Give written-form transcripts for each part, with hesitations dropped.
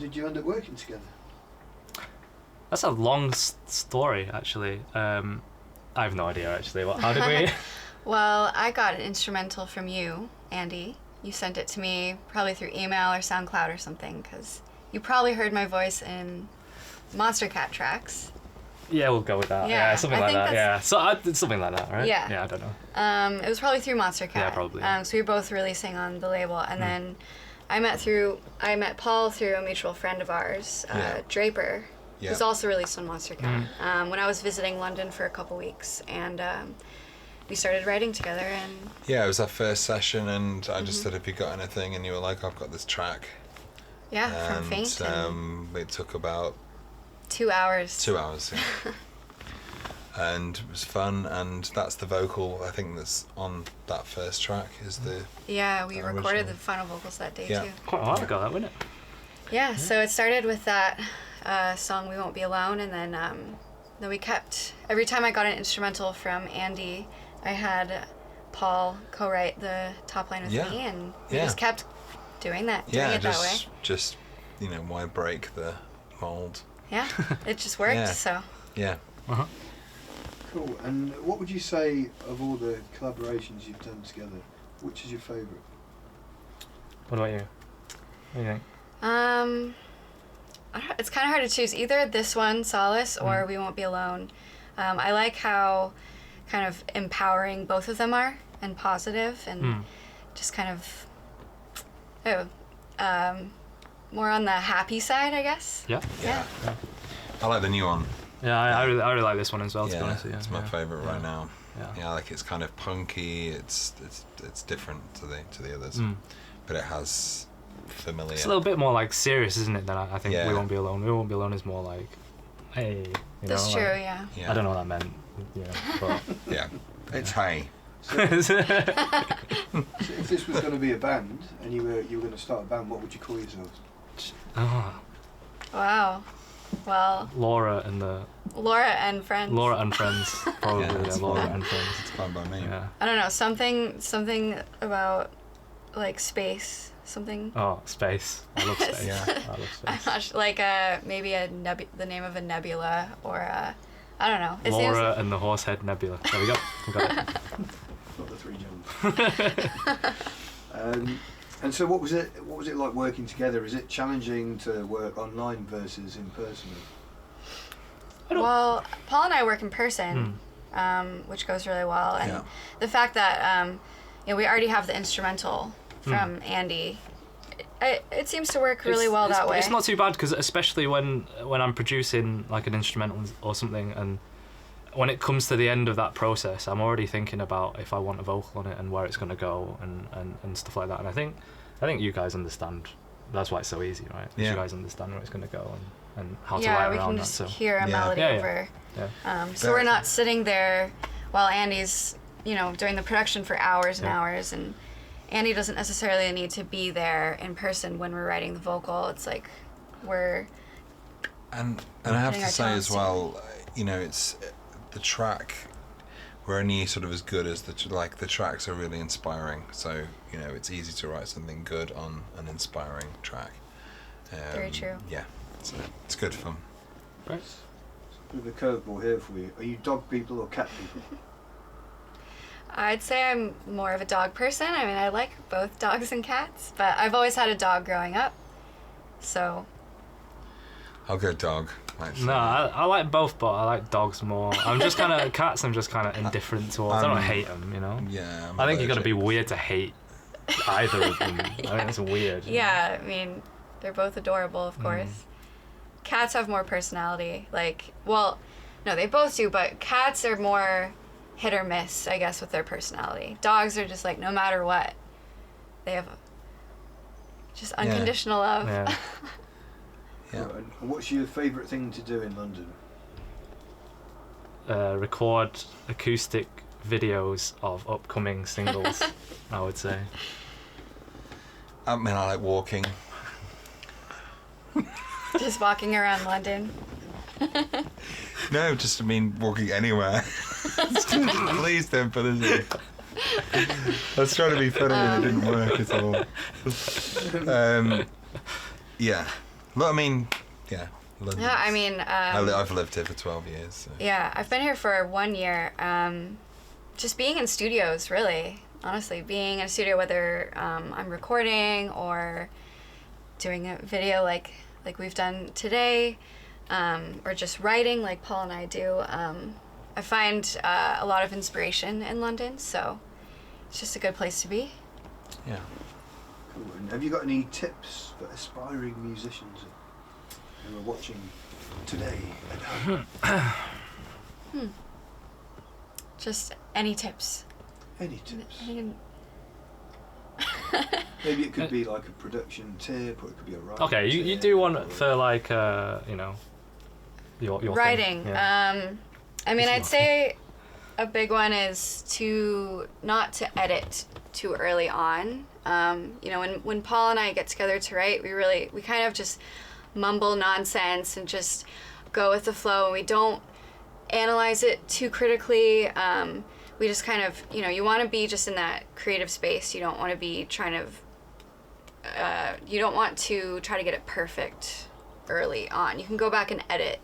did you end up working together? That's a long story, actually. I have no idea, actually. How did we... Well, I got an instrumental from you, Andy. You sent it to me probably through email or SoundCloud or something, because you probably heard my voice in Monstercat tracks. Yeah, we'll go with that. Yeah, something like that. Yeah, so something like that, right? Yeah. Yeah, I don't know. It was probably through Monstercat. Yeah, probably. So we were both releasing on the label, and then I met Paul through a mutual friend of ours, Draper, who's also released on Monstercat. When I was visiting London for a couple weeks, and we started writing together. And yeah, it was our first session, and I just said, "Have you got anything?" And you were like, "I've got this track." Yeah, from Feint. It took about 2 hours. 2 hours, yeah. And it was fun, and that's the vocal, I think, that's on that first track, is the... Yeah, we recorded the final vocals that day, too. Quite a while ago, that, wasn't it? Yeah, so it started with that song, We Won't Be Alone, and then we kept... Every time I got an instrumental from Andy, I had Paul co-write the top line with me, and we just kept doing that, doing it that way. Just, why break the mold? Yeah, it just worked, so... Yeah. Uh-huh. Cool. And what would you say of all the collaborations you've done together? Which is your favourite? What about you? What do you think? It's kind of hard to choose. Either this one, Solace, or We Won't Be Alone. I like how kind of empowering both of them are, and positive, and just kind of more on the happy side, I guess. Yeah. I like the new one. Yeah, I really like this one as well, to be honest. It's my favourite right now. Yeah. Like it's kind of punky. It's different to the others, but it has familiar. It's a little bit more like serious, isn't it? Than I think We Won't Be Alone. We Won't Be Alone is more like, hey. That's true. Yeah. I don't know what that meant. But it's hey. So if this was going to be a band and you were going to start a band, what would you call yourselves? Wow. Well. Laura and Friends. Laura and Friends, probably. Laura and Friends. It's fine by me. Yeah. I don't know, something about like space. Something. Oh, space. I love space. I love space. I'm not sure, like maybe the name of a nebula, or I don't know. Laura and the Horsehead Nebula. There we go. We got it. Not the three Johns. And so what was it like working together? Is it challenging to work online versus in person? Well, Paul and I work in person, which goes really well. And the fact that we already have the instrumental from Andy, it seems to work really well that way. It's not too bad, because especially when I'm producing like an instrumental or something, and when it comes to the end of that process, I'm already thinking about if I want a vocal on it and where it's going to go and stuff like that. And I think you guys understand. That's why it's so easy, right? Yeah. You guys understand where it's going to go and how to write around that. Yeah, we can just hear a melody over. Yeah. So we're not sitting there while Andy's, doing the production for hours and hours, and Andy doesn't necessarily need to be there in person when we're writing the vocal. It's like we're... And I have to say as well, it's... The track, we're only sort of as good as the tracks are really inspiring. So it's easy to write something good on an inspiring track. Very true. Yeah, so it's good fun. Right. A bit of a curveball here for you. Are you dog people or cat people? I'd say I'm more of a dog person. I mean, I like both dogs and cats, but I've always had a dog growing up, so. I'll go dog. Actually. No, I like both, but I like dogs more. I'm just kind of cats. I'm just kind of indifferent towards. I don't hate them, Yeah. I think you got to be weird to hate either of them. I think it's weird. Yeah, I mean, they're both adorable, of course. Cats have more personality. No, they both do, but cats are more hit or miss, I guess, with their personality. Dogs are just like, no matter what, they have just unconditional love. Yeah. Yeah. And what's your favourite thing to do in London? Record acoustic videos of upcoming singles, I would say. I mean, I like walking. Just walking around London. No, walking anywhere. Please don't put this in. I was trying to be funny and it didn't work at all. Yeah. Look, I mean, yeah. London. Yeah, I mean... I've lived here for 12 years. So. Yeah, I've been here for 1 year. Just being in studios, really. Honestly, being in a studio, whether I'm recording or doing a video like we've done today, or just writing like Paul and I do, I find a lot of inspiration in London, so it's just a good place to be. Yeah. Cool. And have you got any tips for aspiring musicians who are watching today at home? Just any tips. Any tips? Any- Maybe it could be like a production tip, or it could be a writing Okay, you tip, do one or- for like your writing. thing. Yeah. I mean, It's I'd not- say a big one is not to edit too early on. When Paul and I get together to write, we kind of just mumble nonsense and just go with the flow, and we don't analyze it too critically. We just kind of, you want to be just in that creative space. You don't want to be you don't want to try to get it perfect early on. You can go back and edit.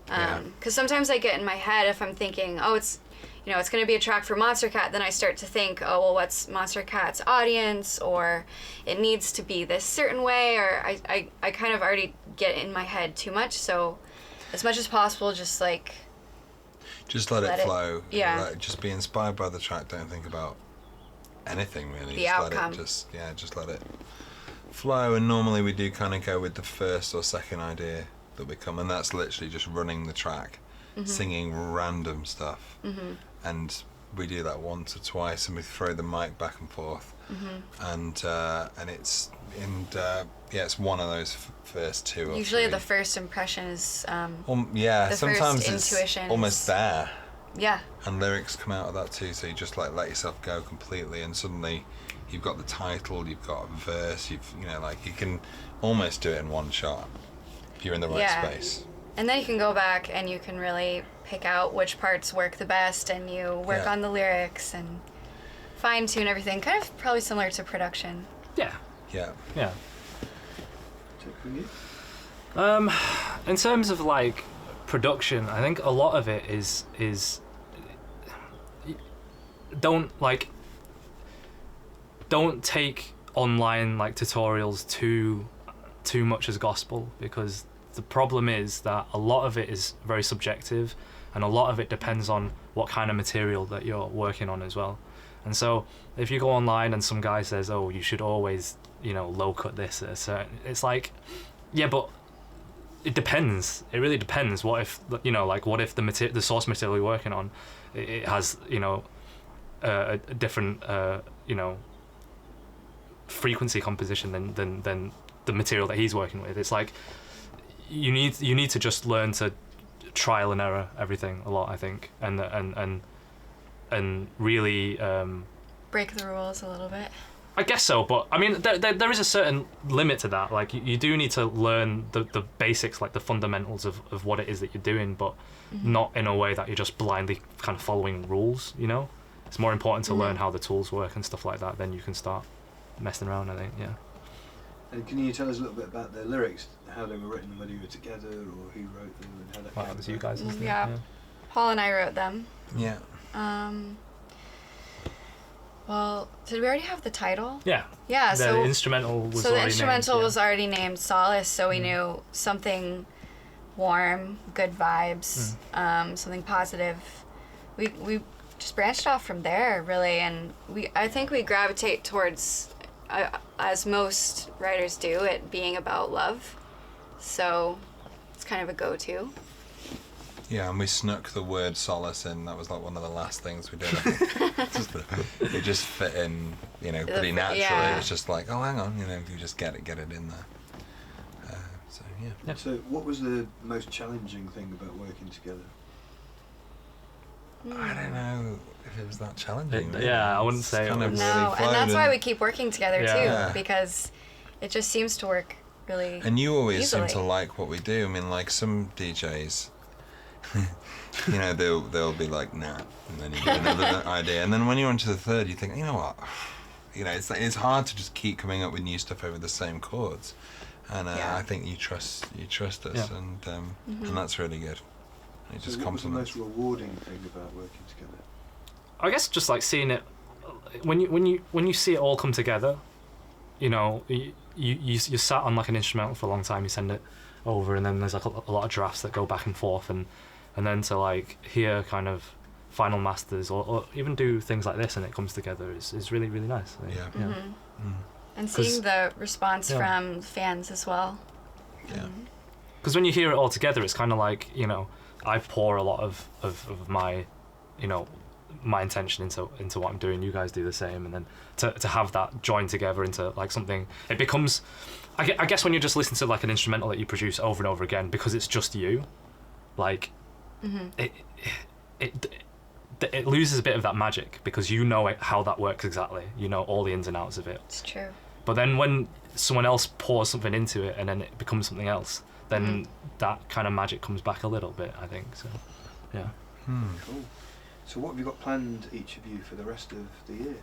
Because sometimes I get in my head, if I'm thinking, it's going to be a track for Monstercat, then I start to think, what's Monstercat's audience, or it needs to be this certain way, or I kind of already get in my head too much. So as much as possible, just let it flow. Yeah. Just be inspired by the track. Don't think about anything really. The just outcome. Let it just let it flow. And normally we do kind of go with the first or second idea that we come, and that's literally just running the track, singing random stuff, and we do that once or twice, and we throw the mic back and forth, and it's one of those first two or usually three. the first impression is the sometimes first it's intuition almost there, yeah. and lyrics come out of that too, so you just let yourself go completely, and suddenly you've got the title, you've got a verse, you can almost do it in one shot if you're in the right space. And then you can go back and you can really pick out which parts work the best, and you work on the lyrics and fine tune everything, kind of probably similar to production. Yeah. Yeah. Take from you? In terms of like production, I think a lot of it is don't take online like tutorials too much as gospel, because the problem is that a lot of it is very subjective, and a lot of it depends on what kind of material that you're working on as well. And so if you go online and some guy says, you should always low cut this at a certain, it's like, yeah, but it depends. It really depends. What if the source material you're working on, it has a different frequency composition than the material that he's working with. It's like you need to just learn to trial and error everything a lot, I think, and really Break the rules a little bit. I guess so, but I mean there is a certain limit to that. Like you do need to learn the basics, like the fundamentals of what it is that you're doing, but not in a way that you're just blindly kind of following rules, It's more important to learn how the tools work and stuff like that, then you can start messing around, I think. And can you tell us a little bit about the lyrics, how they were written, whether you were together or who wrote them, and how that Well, came that was you about? guys, isn't it? Yeah. Paul and I wrote them. Yeah. Well, did we already have the title? Yeah. Yeah, The instrumental was already the instrumental named, was already named Solace, so we knew something warm, good vibes, something positive. We just branched off from there, really, and I think we gravitate towards, as most writers do, it being about love. So it's kind of a go-to. Yeah, and we snuck the word solace in. That was like one of the last things we did. It just fit in, pretty naturally. Yeah. It's just like, hang on, you just get it in there. So yeah. So what was the most challenging thing about working together? I don't know if it was that challenging. Really. Yeah, I wouldn't say it kind of was. really No, and flowed, that's why we keep working together Yeah. too, because it just seems to work really And you always easily. seem to like what we do. I mean, like some DJs, they'll be like, nah, and then you get another idea, and then when you're onto the third, you think, you know what, it's hard to just keep coming up with new stuff over the same chords, And Yeah. I think you trust us, and that's really good. It just what was the compliments. most rewarding thing about working together? I guess just like seeing it when you see it all come together. You know, you sat on like an instrumental for a long time. You send it over, and then there's like a lot of drafts that go back and forth, and then to like hear kind of final masters or even do things like this and it comes together is really, really nice. Yeah. And seeing the response from fans as well. Yeah. Because when you hear it all together, it's kind of like, you know, I pour a lot of my, you know, my intention into what I'm doing. You guys do the same, and then to have that joined together into like something, it becomes, I guess when you're just listening to like an instrumental that you produce over and over again because it's just you, like it loses a bit of that magic because you know how that works exactly. You know all the ins and outs of it. It's true. But then when someone else pours something into it and then it becomes something else, then that kind of magic comes back a little bit, I think. So, yeah. Cool. So what have you got planned, each of you, for the rest of the year?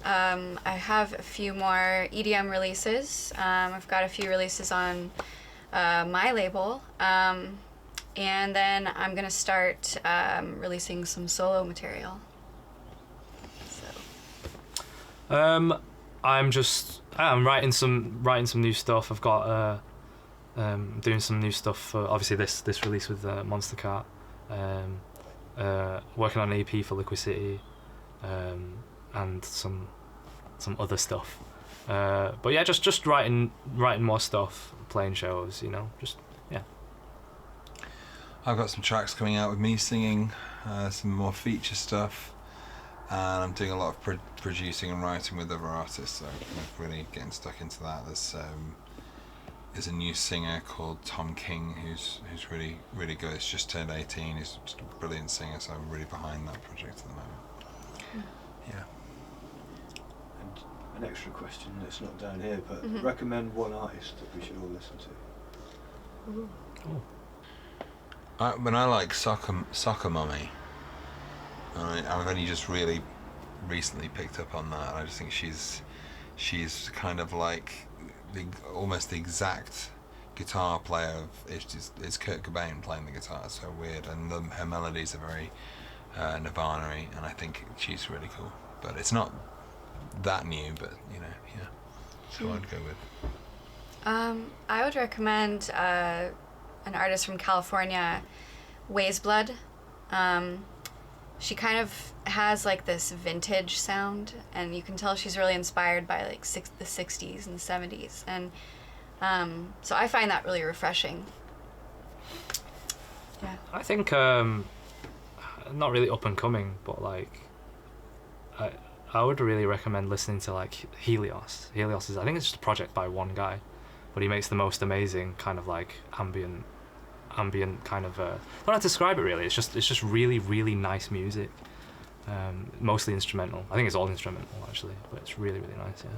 I have a few more EDM releases. I've got a few releases on my label. And then I'm going to start releasing some solo material. So. I'm writing some new stuff. I've got doing some new stuff for obviously this release with Monstercat. Working on an EP for Liquid City, and some other stuff. But yeah, just writing more stuff, playing shows. You know, just yeah. I've got some tracks coming out with me singing, some more feature stuff, and I'm doing a lot of producing and writing with other artists, so I'm really getting stuck into that. There's a new singer called Tom King who's really, really good. He's just turned 18, he's just a brilliant singer, so I'm really behind that project at the moment. Yeah. And an extra question that's not down here, but recommend one artist that we should all listen to. Ooh. When I like Soccer Mummy, I've only just really recently picked up on that. I just think she's kind of like almost the exact guitar player of it's Kurt Cobain playing the guitar. It's so weird, and her melodies are very Nirvana-y, and I think she's really cool. But it's not that new, but you know, yeah. So I'd go with. I would recommend an artist from California, Ways Blood. She kind of has like this vintage sound, and you can tell she's really inspired by like the 60s and the 70s, and so I find that really refreshing. Yeah. I think not really up and coming, but like I would really recommend listening to like Helios. Helios is, I think it's just a project by one guy, but he makes the most amazing kind of like ambient kind of I don't know how to describe it really. It's just really, really nice music. Mostly instrumental. I think it's all instrumental actually, but it's really, really nice, yeah.